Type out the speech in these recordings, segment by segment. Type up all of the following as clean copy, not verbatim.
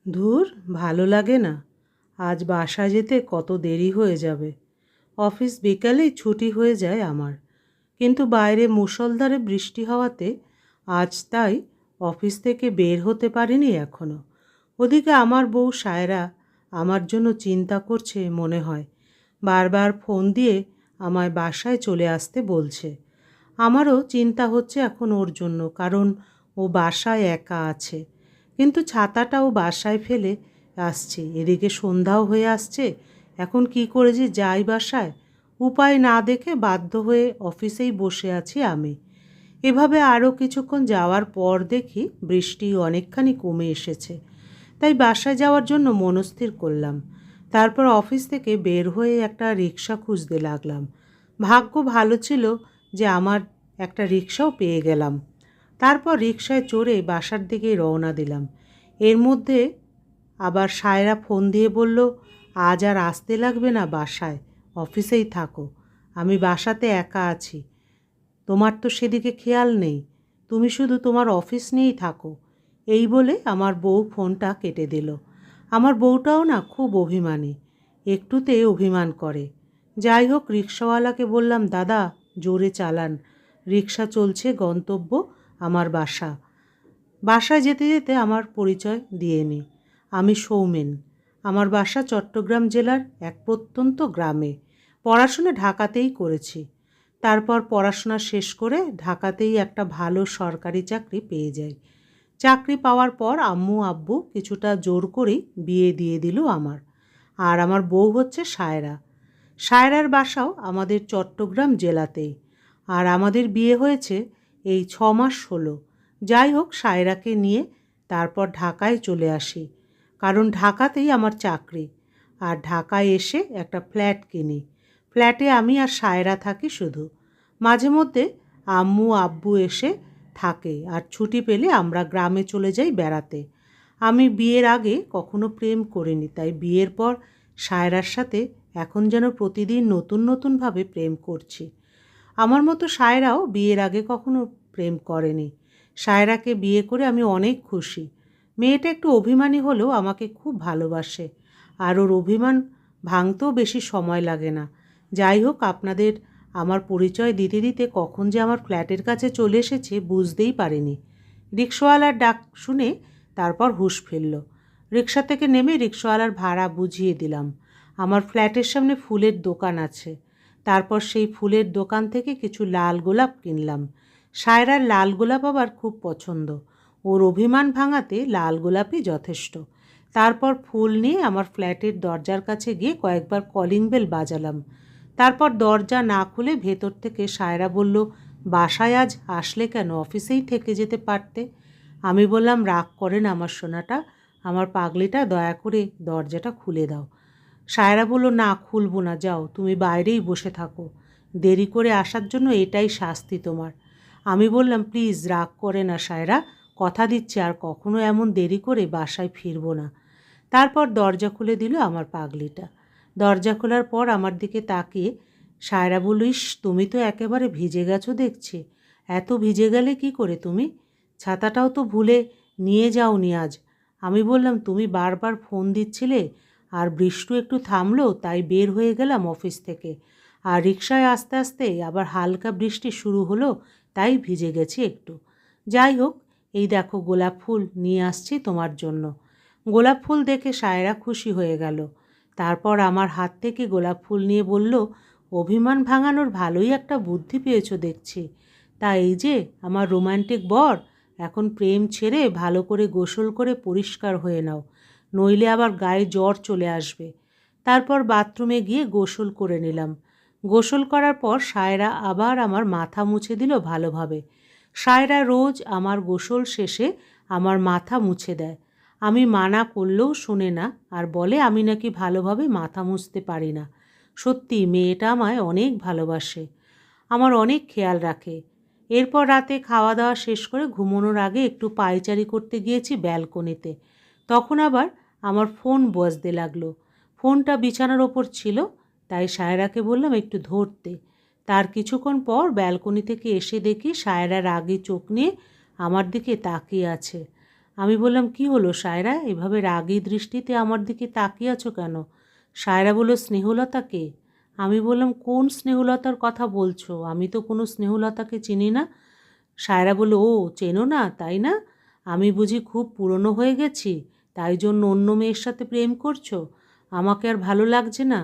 ধুর, ভালো লাগে না। আজ বাসায় যেতে কত দেরি হয়ে যাবে। অফিস বিকালেই ছুটি হয়ে যায় আমার। কিন্তু বাইরে মুষলধারে বৃষ্টি হওয়াতে আজ তাই অফিস থেকে বের হতে পারিনি এখনো। ওদিকে আমার বউ সায়রা আমার জন্য চিন্তা করছে মনে হয়। বারবার ফোন দিয়ে আমায় বাসায় চলে আসতে বলছে। আমারও চিন্তা হচ্ছে এখন ওর জন্য, কারণ ও বাসায় একা আছে। কিন্তু ছাতাটাও বাসায় ফেলে আসছি, এদিকে সন্ধ্যাও হয়ে আসছে। এখন কি করে যে যাই বাসায়, উপায় না দেখে বাধ্য হয়ে অফিসেই বসে আছি আমি। এভাবে আরও কিছুক্ষণ যাওয়ার পর দেখি বৃষ্টি অনেকখানি কমে এসেছে। তাই বাসায় যাওয়ার জন্য মনস্থির করলাম। তারপর অফিস থেকে বের হয়ে একটা রিক্সা খুঁজতে লাগলাম। ভাগ্য ভালো ছিল যে আমার একটা রিক্সাও পেয়ে গেলাম। তারপর রিকশায় চড়ে বাসার দিকে রওনা দিলাম। এর মধ্যে আবার সায়রা ফোন দিয়ে বলল, আজ আর আসতে লাগবে না বাসায়, অফিসেই থাকো। আমি বাসাতে একা আছি, তোমার তো সেদিকে খেয়াল নেই, তুমি শুধু তোমার অফিস নিয়েই থাকো। এই বলে আমার বউ ফোনটা কেটে দিল। আমার বউটাও না খুব অভিমানী, একটুতে অভিমান করে। যাই হোক, রিক্সাওয়ালাকে বললাম, দাদা জোরে চালান, রিক্সা চলছে, গন্তব্য আমার বাসা। বাসায় যেতে যেতে আমার পরিচয় দিয়ে নিই। আমি সৌমেন। আমার বাসা চট্টগ্রাম জেলার এক প্রত্যন্ত গ্রামে। পড়াশোনা ঢাকাতেই করেছি। তারপর পড়াশোনা শেষ করে ঢাকাতেই একটা ভালো সরকারি চাকরি পেয়ে যাই। চাকরি পাওয়ার পর আম্মু আব্বু কিছুটা জোর করেই বিয়ে দিয়ে দিল আমার। আর আমার বউ হচ্ছে সায়রা। সায়রার বাসাও আমাদের চট্টগ্রাম জেলাতেই। আর আমাদের বিয়ে হয়েছে এই 6 মাস হলো। যাই হোক, সায়রাকে নিয়ে তারপর ঢাকায় চলে আসি, কারণ ঢাকাতেই আমার চাকরি। আর ঢাকায় এসে একটা ফ্ল্যাট কিনি। ফ্ল্যাটে আমি আর সায়রা থাকি শুধু। মাঝে মধ্যে আম্মু আব্বু এসে থাকে, আর ছুটি পেলে আমরা গ্রামে চলে যাই বেড়াতে। আমি বিয়ের আগে কখনো প্রেম করিনি, তাই বিয়ের পর সায়রার সাথে এখন যেন প্রতিদিন নতুন নতুনভাবে প্রেম করছি। আমার মতো সায়রাও বিয়ের আগে কখনো প্রেম করেনি। সায়রাকে বিয়ে করে আমি অনেক খুশি। মেয়েটা একটু অভিমানী হলেও আমাকে খুব ভালোবাসে, আর ওর অভিমান ভাঙতেও বেশি সময় লাগে না। যাই হোক, আপনাদের আমার পরিচয় দিতে দিতে কখন যে আমার ফ্ল্যাটের কাছে চলে এসেছে বুঝতেই পারিনি। রিক্সাওয়ালার ডাক শুনে তারপর হুঁশ ফিরল। রিক্সা থেকে নেমে রিক্সাওয়ালার ভাড়া বুঝিয়ে দিলাম। আমার ফ্ল্যাটের সামনে ফুলের দোকান আছে। তারপর সেই ফুলের দোকান থেকে কিছু লাল গোলাপ কিনলাম। সায়রার লাল গোলাপ আবার খুব পছন্দ। ওর অভিমান ভাঙাতে লাল গোলাপই যথেষ্ট। তারপর ফুল নিয়ে আমার ফ্ল্যাটের দরজার কাছে গিয়ে কয়েকবার কলিং বেল বাজালাম। তারপর দরজা না খুলে ভেতর থেকে সায়রা বলল, বাসায় আজ আসলে কেন, অফিসেই থেকে যেতে পারতে। আমি বললাম, রাগ করেন আমার সোনাটা, আমার পাগলিটা, দয়া করে দরজাটা খুলে দাও। সায়রা বলল, না খুলবো না, যাও, তুমি বাইরেই বসে থাকো। দেরি করে আসার জন্য এটাই শাস্তি তোমার। আমি বললাম, প্লিজ রাগ করে না সায়রা, কথা দিচ্ছি আর কখনো এমন দেরি করে বাসায় ফিরবো না। তারপর দরজা খুলে দিল আমার পাগলিটা। দরজা খোলার পর আমার দিকে তাকিয়ে সায়রা বলল, ইস, তুমি তো একেবারে ভিজে গেছো দেখছি। এত ভিজে গেলে কি করে তুমি? ছাতাটাও তো ভুলে নিয়ে যাওনি আজ। আমি বললাম, তুমি বারবার ফোন দিচ্ছিলে, আর বৃষ্টি একটু থামলো তাই বের হয়ে গেলাম অফিস থেকে। আর রিকশায় আস্তে আস্তে আবার হালকা বৃষ্টি শুরু হলো, তাই ভিজে গেছি একটু। যাই হোক, এই দেখো গোলাপ ফুল নিয়ে আসছি তোমার জন্য। গোলাপ ফুল দেখে সায়রা খুশি হয়ে গেল। তারপর আমার হাত থেকে গোলাপ ফুল নিয়ে বলল, অভিমান ভাঙানোর ভালোই একটা বুদ্ধি পেয়েছো দেখছি। তা এই যে আমার রোমান্টিক বর, এখন প্রেম ছেড়ে ভালো করে গোসল করে পরিষ্কার হয়ে নাও, নইলে আবার গায়ে জ্বর চলে আসবে। তারপর বাথরুমে গিয়ে গোসল করে নিলাম। গোসল করার পর সায়রা আবার আমার মাথা মুছে দিল ভালোভাবে। সায়রা রোজ আমার গোসল শেষে আমার মাথা মুছে দেয়। আমি মানা করলেও শোনে না, আর বলে আমি নাকি ভালোভাবে মাথা মুছতে পারি না। সত্যি মেয়েটা আমায় অনেক ভালোবাসে, আমার অনেক খেয়াল রাখে। এরপর রাতে খাওয়া দাওয়া শেষ করে ঘুমানোর আগে একটু পায়চারি করতে গিয়েছি ব্যালকনিতে। তখন আবার আমার ফোন বাজতে লাগলো। ফোনটা বিছানার ওপর ছিল, তাই সায়রাকে বললাম একটু ধরতে। তার কিছুক্ষণ পর ব্যালকনি থেকে এসে দেখি সায়রা রাগে চোখ নিয়ে আমার দিকে তাকিয়ে আছে। আমি বললাম, কি হলো সায়রা, এভাবে রাগী দৃষ্টিতে আমার দিকে তাকিয়ে আছো কেন? সায়রা বলল, স্নেহলতাকে। আমি বললাম, কোন স্নেহলতার কথা বলছো? আমি তো কোনো স্নেহলতাকে চিনি না। সায়রা বলল, ও চেনো না, তাই না? আমি বুঝি খুব পুরনো হয়ে গেছি, তাই জন্য অন্য মেয়ের সাথে প্রেম করছো? আমাকে আর ভালো লাগছে না।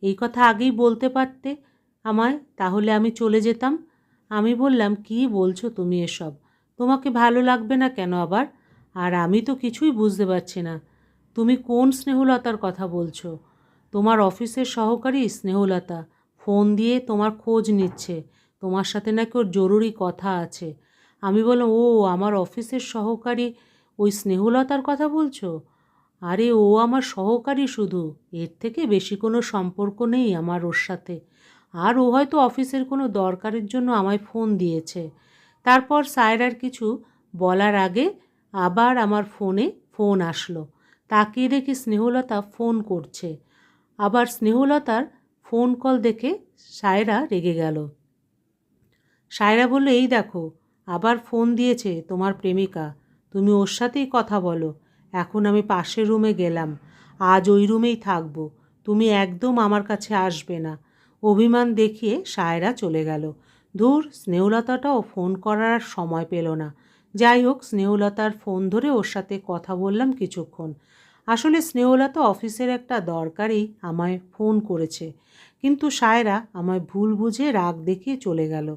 এই কথা আগেই বলতে পারতে আমায়, তাহলে আমি চলে যেতাম। আমি বললাম, কি বলছো তুমি এসব? তোমাকে ভালো লাগবে না কেন আবার? আর আমি তো কিছুই বুঝতে পারছি না। তুমি কোন স্নেহলতার কথা বলছো? তোমার অফিসের সহকারী স্নেহলতা ফোন দিয়ে তোমার খোঁজ নিচ্ছে, তোমার সাথে নাকি ওর জরুরি কথা আছে। আমি বললাম, ও আমার অফিসের সহকারী, ওই স্নেহলতার কথা বলছো? আরে ও আমার সহকারী শুধু, এর থেকে বেশি কোনো সম্পর্ক নেই আমার ওর সাথে। আর ও হয়তো অফিসের কোনো দরকারের জন্য আমায় ফোন দিয়েছে। তারপর সায়রার কিছু বলার আগে আবার আমার ফোনে ফোন আসলো। তাকিয়ে দেখি স্নেহলতা ফোন করছে। আবার স্নেহলতার ফোন কল দেখে সায়রা রেগে গেল। সায়রা বলল, এই দেখো, আবার ফোন দিয়েছে তোমার প্রেমিকা, তুমি ওর সাথেই কথা বলো। এখন আমি পাশের রুমে গেলাম, আজ ওই রুমেই থাকবো, তুমি একদম আমার কাছে আসবে না। অভিমান দেখিয়ে সায়রা চলে গেল। ধুর, স্নেহলতাটাও ফোন করার আর সময় পেল না। যাই হোক, স্নেহলতার ফোন ধরে ওর সাথে কথা বললাম কিছুক্ষণ। আসলে স্নেহলতা অফিসের একটা দরকারেই আমায় ফোন করেছে, কিন্তু সায়রা আমায় ভুল বুঝে রাগ দেখিয়ে চলে গেল।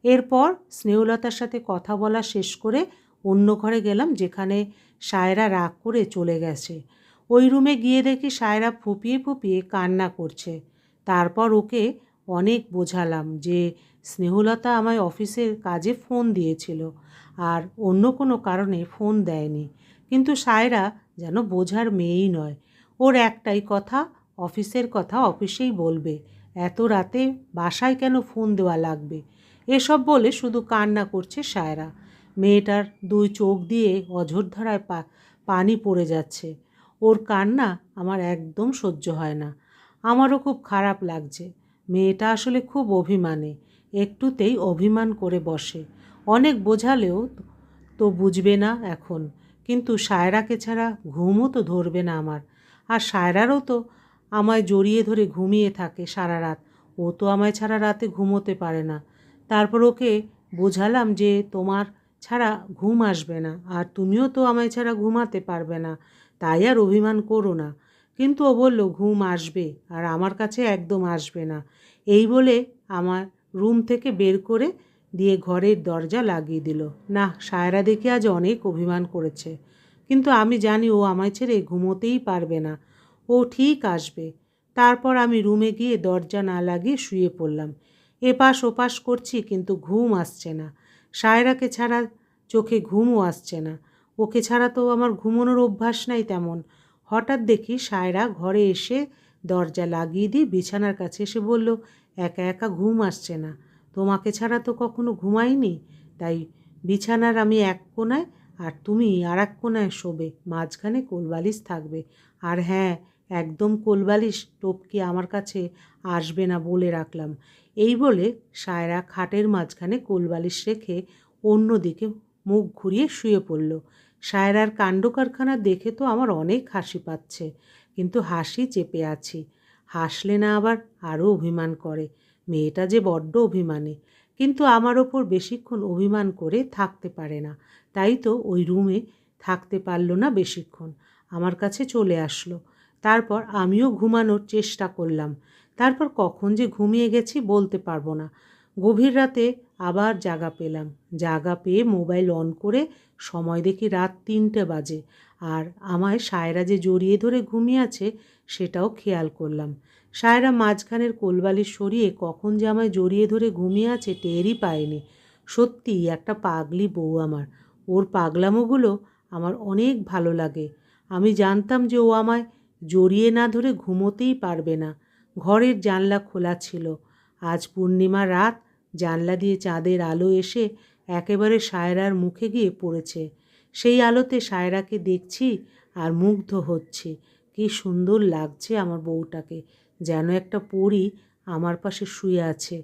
এরপর স্নেহলতার সাথে কথা বলা শেষ করে অন্য ঘরে গেলাম, যেখানে সায়রা রাগ করে চলে গেছে। ওই রুমে গিয়ে দেখি সায়রা ফুপিয়ে ফুপিয়ে কান্না করছে। তারপর ওকে অনেক বোঝালাম যে স্নেহলতা আমায় অফিসের কাজে ফোন দিয়েছিল, আর অন্য কোনো কারণে ফোন দেয়নি। কিন্তু সায়রা যেন বোঝার মেয়েই নয়। ওর একটাই কথা, অফিসের কথা অফিসেই বলবে, এত রাতে বাসায় কেন ফোন দেওয়া লাগবে। এসব বলে শুধু কান্না করছে সায়রা। মেয়েটার দুই চোখ দিয়ে অঝোরধারায় পানি পড়ে যাচ্ছে। ওর কান্না আমার একদম সহ্য হয় না। আমারও খুব খারাপ লাগছে। মেয়েটা আসলে খুব অভিমানী, একটুতেই অভিমান করে বসে। অনেক বোঝালেও তো বুঝবে না এখন। কিন্তু সায়রাকে ছাড়া ঘুমও তো ধরবে না আমার। আর সায়রারও তো আমায় জড়িয়ে ধরে ঘুমিয়ে থাকে সারা রাত। ও তো আমায় ছাড়া রাতে ঘুমোতে পারে না। তারপর ওকে বোঝালাম যে তোমার ছাড়া ঘুম আসবে না, আর তুমিও তো আমায় ছাড়া ঘুমাতে পারবে না, তাই আর অভিমান করো না। কিন্তু ও বলল ঘুম আসবে, আর আমার কাছে একদম আসবে না। এই বলে আমার রুম থেকে বের করে দিয়ে ঘরের দরজা লাগিয়ে দিল। না, সায়রা দেখে আজ অনেক অভিমান করেছে, কিন্তু আমি জানি ও আমায় ছেড়ে ঘুমোতেই পারবে না। ও ঠিক আসবে। তারপর আমি রুমে গিয়ে দরজা না লাগিয়ে শুয়ে পড়লাম। এপাশ ওপাশ করছি, কিন্তু ঘুম আসছে না। সায়রাকে ছাড়া চোখে ঘুমও আসছে না। ওকে ছাড়া তো আমার ঘুমানোর অভ্যাস নাই তেমন। হঠাৎ দেখি সায়রা ঘরে এসে দরজা লাগিয়ে দিয়ে বিছানার কাছে এসে বলল, একা একা ঘুম আসছে না, তোমাকে ছাড়া তো কখনো ঘুমাইনি, তাই বিছানার আমি এক কোণায় আর তুমি আর এক কোণায় শোবে, মাঝখানে কোলবালিশ থাকবে। আর হ্যাঁ, একদম কোলবালিশ টপকে আমার কাছে আসবে না বলে রাখলাম। এই বলে সায়রা খাটের মাঝখানে কোলবালিশ রেখে অন্যদিকে মুখ ঘুরিয়ে শুয়ে পড়ল। সায়রার কাণ্ডকারখানা দেখে তো আমার অনেক হাসি পাচ্ছে, কিন্তু হাসি চেপে আছি। হাসলে না আবার আরও অভিমান করে। মেয়েটা যে বড্ড অভিমানী, কিন্তু আমার ওপর বেশিক্ষণ অভিমান করে থাকতে পারে না। তাই তো ওই রুমে থাকতে পারল না বেশিক্ষণ, আমার কাছে চলে আসলো। তারপর আমিও ঘুমানোর চেষ্টা করলাম। তারপর কখন যে ঘুমিয়ে গেছি বলতে পারবো না। গভীর রাতে আবার জাগা পেলাম। জাগা পেয়ে মোবাইল অন করে সময় দেখি রাত 3টে বাজে। আর আমায় সায়রা যে জড়িয়ে ধরে ঘুমিয়ে আছে সেটাও খেয়াল করলাম। সায়রা মাঝখানের কোলবালিশ সরিয়ে কখন যে আমায় জড়িয়ে ধরে ঘুমিয়ে আছে টেরই পায়নি। সত্যিই একটা পাগলি বউ আমার। ওর পাগলামোগুলো আমার অনেক ভালো লাগে। আমি জানতাম যে ও আমায় জড়িয়ে না ধরে ঘুমোতেই পারবে না। ঘরের জানলা খোলা ছিল। আজ পূর্ণিমা রাত, জানলা দিয়ে চাঁদের আলো এসে একেবারে সায়রার মুখে গিয়ে পড়েছে। সেই আলোতে সায়রাকে দেখছি আর মুগ্ধ হচ্ছি। কি সুন্দর লাগছে আমার বউটাকে, যেন একটা পরী আমার পাশে শুয়ে আছে।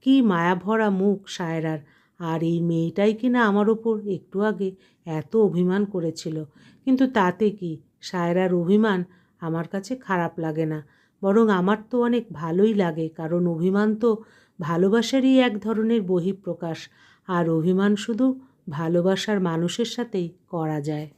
কি মায়াভরা মুখ সায়রার, আর এই মেয়েটাই কিনা আমার ওপর একটু আগে এত অভিমান করেছিল। কিন্তু তাতে কি, সায়রার অভিমান আমার কাছে খারাপ লাগে না, বরং আমার তো অনেক ভালোই লাগে, কারণ অভিমান তো ভালোবাসারই এক ধরনের বহিঃপ্রকাশ। আর অভিমান শুধু ভালোবাসার মানুষের সাথেই করা যায়।